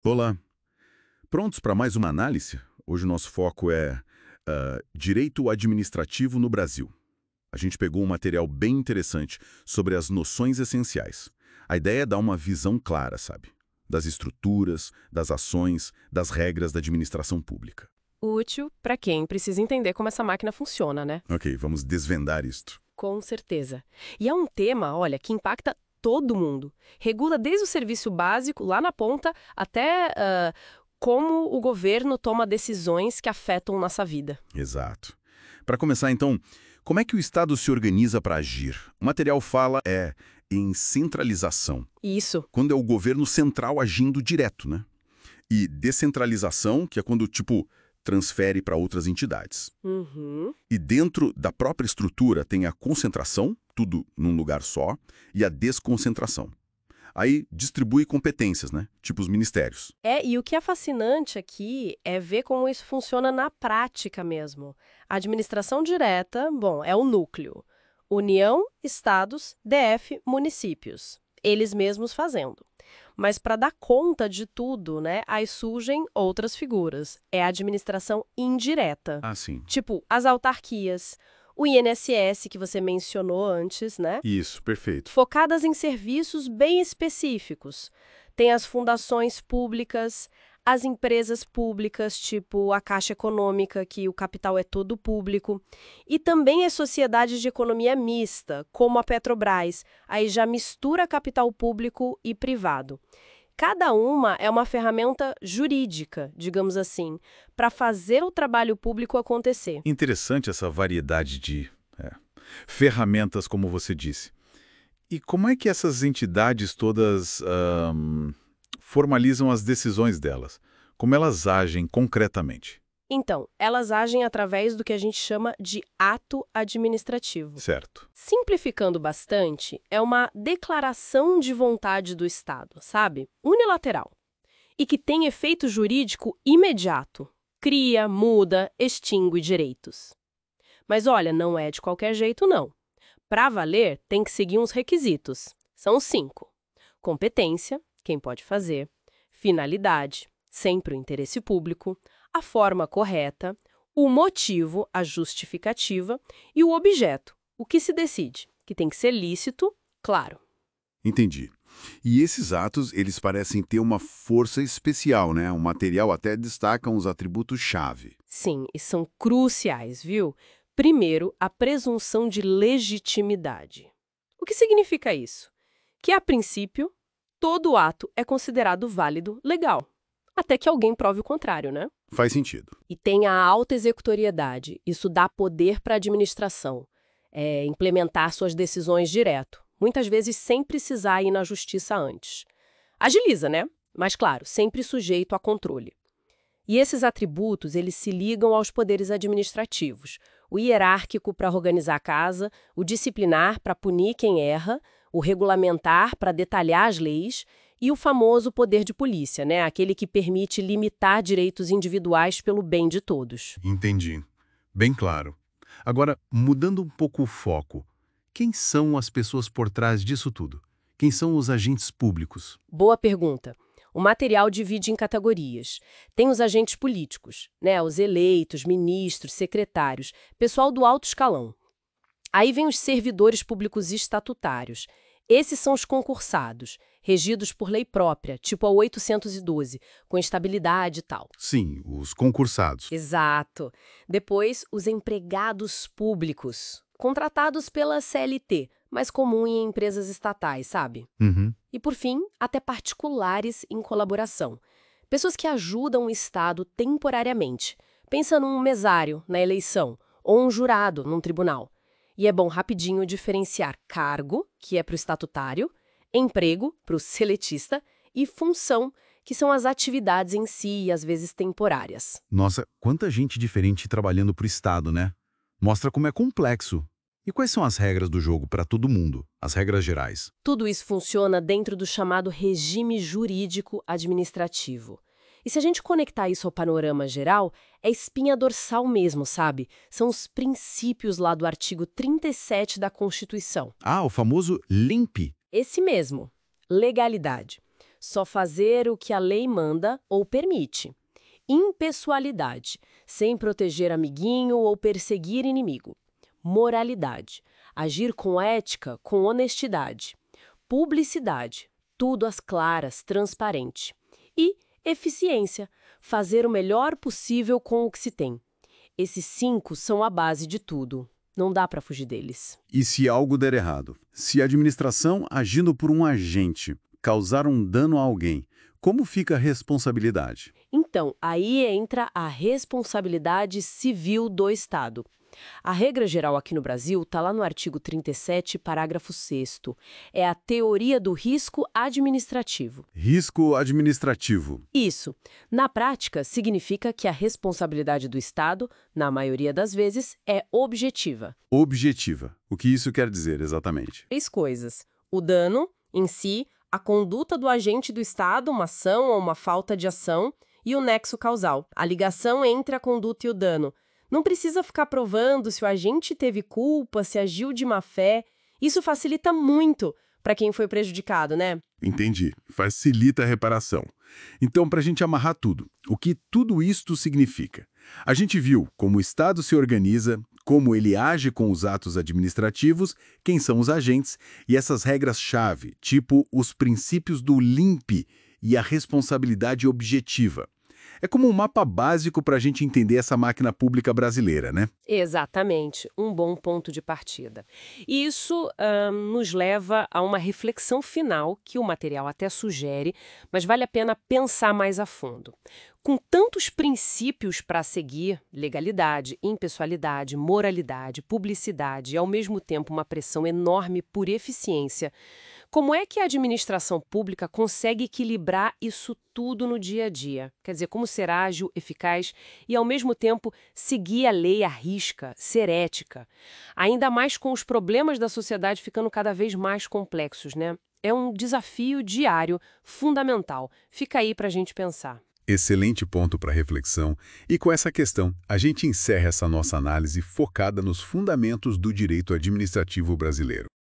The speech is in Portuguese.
Olá, prontos para mais uma análise? Hoje o nosso foco é direito administrativo no Brasil. A gente pegou um material bem interessante sobre as noções essenciais. A ideia é dar uma visão clara, sabe? Das estruturas, das ações, das regras da administração pública. Útil para quem precisa entender como essa máquina funciona, né? Ok, vamos desvendar isto. Com certeza. E é um tema, olha, que impacta todo mundo. Regula desde o serviço básico, lá na ponta, até como o governo toma decisões que afetam nossa vida. Exato. Para começar, então, como é que o Estado se organiza para agir? O material fala em centralização, Isso. quando é o governo central agindo direto, né? E descentralização, que é quando, tipo, transfere para outras entidades. Uhum. E dentro da própria estrutura tem a concentração, tudo num lugar só, e a desconcentração. Aí distribui competências, né? Tipo os ministérios. E o que é fascinante aqui é ver como isso funciona na prática mesmo. A administração direta, bom, é o núcleo. União, estados, DF, municípios. Eles mesmos fazendo. Mas para dar conta de tudo, né, aí surgem outras figuras. É a administração indireta. Ah, sim. Tipo, as autarquias, o INSS que você mencionou antes, né? Isso, perfeito. Focadas em serviços bem específicos. Tem as fundações públicas, as empresas públicas, tipo a Caixa Econômica, que o capital é todo público, e também as sociedades de economia mista, como a Petrobras, aí já mistura capital público e privado. Cada uma é uma ferramenta jurídica, digamos assim, para fazer o trabalho público acontecer. Interessante essa variedade de ferramentas, como você disse. E como é que essas entidades todas formalizam as decisões delas? Como elas agem concretamente? Então, elas agem através do que a gente chama de ato administrativo. Certo. Simplificando bastante, é uma declaração de vontade do Estado, sabe? Unilateral. E que tem efeito jurídico imediato. Cria, muda, extingue direitos. Mas olha, não é de qualquer jeito, não. Para valer, tem que seguir uns requisitos. São 5. Competência, quem pode fazer. Finalidade, sempre o interesse público. A forma correta. O motivo, a justificativa. E o objeto, o que se decide, que tem que ser lícito, claro. Entendi. E esses atos, eles parecem ter uma força especial, né? O material até destaca uns atributos-chave. Sim, e são cruciais, viu? Primeiro, a presunção de legitimidade. O que significa isso? Que, a princípio, todo ato é considerado válido, legal. Até que alguém prove o contrário, né? Faz sentido. E tem a alta executoriedade. Isso dá poder para a administração. Implementar suas decisões direto. Muitas vezes sem precisar ir na justiça antes. Agiliza, né? Mas, claro, sempre sujeito a controle. E esses atributos, eles se ligam aos poderes administrativos. O hierárquico para organizar a casa, o disciplinar para punir quem erra, o regulamentar para detalhar as leis e o famoso poder de polícia, né? Aquele que permite limitar direitos individuais pelo bem de todos. Entendi. Bem claro. Agora, mudando um pouco o foco, quem são as pessoas por trás disso tudo? Quem são os agentes públicos? Boa pergunta. O material divide em categorias. Tem os agentes políticos, né? Os eleitos, ministros, secretários, pessoal do alto escalão. Aí vem os servidores públicos estatutários. Esses são os concursados, regidos por lei própria, tipo a 812, com estabilidade e tal. Sim, os concursados. Exato. Depois, os empregados públicos, contratados pela CLT, mais comum em empresas estatais, sabe? Uhum. E, por fim, até particulares em colaboração. Pessoas que ajudam o Estado temporariamente. Pensa num mesário na eleição ou um jurado num tribunal. E é bom rapidinho diferenciar cargo, que é para o estatutário, emprego, para o seletista, e função, que são as atividades em si e às vezes temporárias. Nossa, quanta gente diferente trabalhando para o Estado, né? Mostra como é complexo. E quais são as regras do jogo para todo mundo? As regras gerais? Tudo isso funciona dentro do chamado regime jurídico administrativo. E se a gente conectar isso ao panorama geral, é espinha dorsal mesmo, sabe? São os princípios lá do artigo 37 da Constituição. Ah, o famoso LIMP. Esse mesmo. Legalidade. Só fazer o que a lei manda ou permite. Impessoalidade, sem proteger amiguinho ou perseguir inimigo. Moralidade, agir com ética, com honestidade. Publicidade, tudo às claras, transparente. E eficiência, fazer o melhor possível com o que se tem. Esses 5 são a base de tudo. Não dá para fugir deles. E se algo der errado? Se a administração, agindo por um agente, causar um dano a alguém, como fica a responsabilidade? Então, aí entra a responsabilidade civil do Estado. A regra geral aqui no Brasil está lá no artigo 37, parágrafo 6º. É a teoria do risco administrativo. Risco administrativo. Isso. Na prática, significa que a responsabilidade do Estado, na maioria das vezes, é objetiva. Objetiva. O que isso quer dizer exatamente? 3 coisas. O dano, em si, a conduta do agente do Estado, uma ação ou uma falta de ação, e o nexo causal, a ligação entre a conduta e o dano. Não precisa ficar provando se o agente teve culpa, se agiu de má fé. Isso facilita muito para quem foi prejudicado, né? Entendi. Facilita a reparação. Então, para a gente amarrar tudo, o que tudo isto significa? A gente viu como o Estado se organiza, como ele age com os atos administrativos, quem são os agentes e essas regras-chave, tipo os princípios do LIMP e a responsabilidade objetiva. É como um mapa básico para a gente entender essa máquina pública brasileira, né? Exatamente, um bom ponto de partida. E isso nos leva a uma reflexão final que o material até sugere, mas vale a pena pensar mais a fundo. Com tantos princípios para seguir, legalidade, impessoalidade, moralidade, publicidade e, ao mesmo tempo, uma pressão enorme por eficiência, como é que a administração pública consegue equilibrar isso tudo no dia a dia? Quer dizer, como ser ágil, eficaz e, ao mesmo tempo, seguir a lei à risca, ser ética? Ainda mais com os problemas da sociedade ficando cada vez mais complexos, né? É um desafio diário, fundamental. Fica aí para a gente pensar. Excelente ponto para reflexão. E com essa questão, a gente encerra essa nossa análise focada nos fundamentos do direito administrativo brasileiro.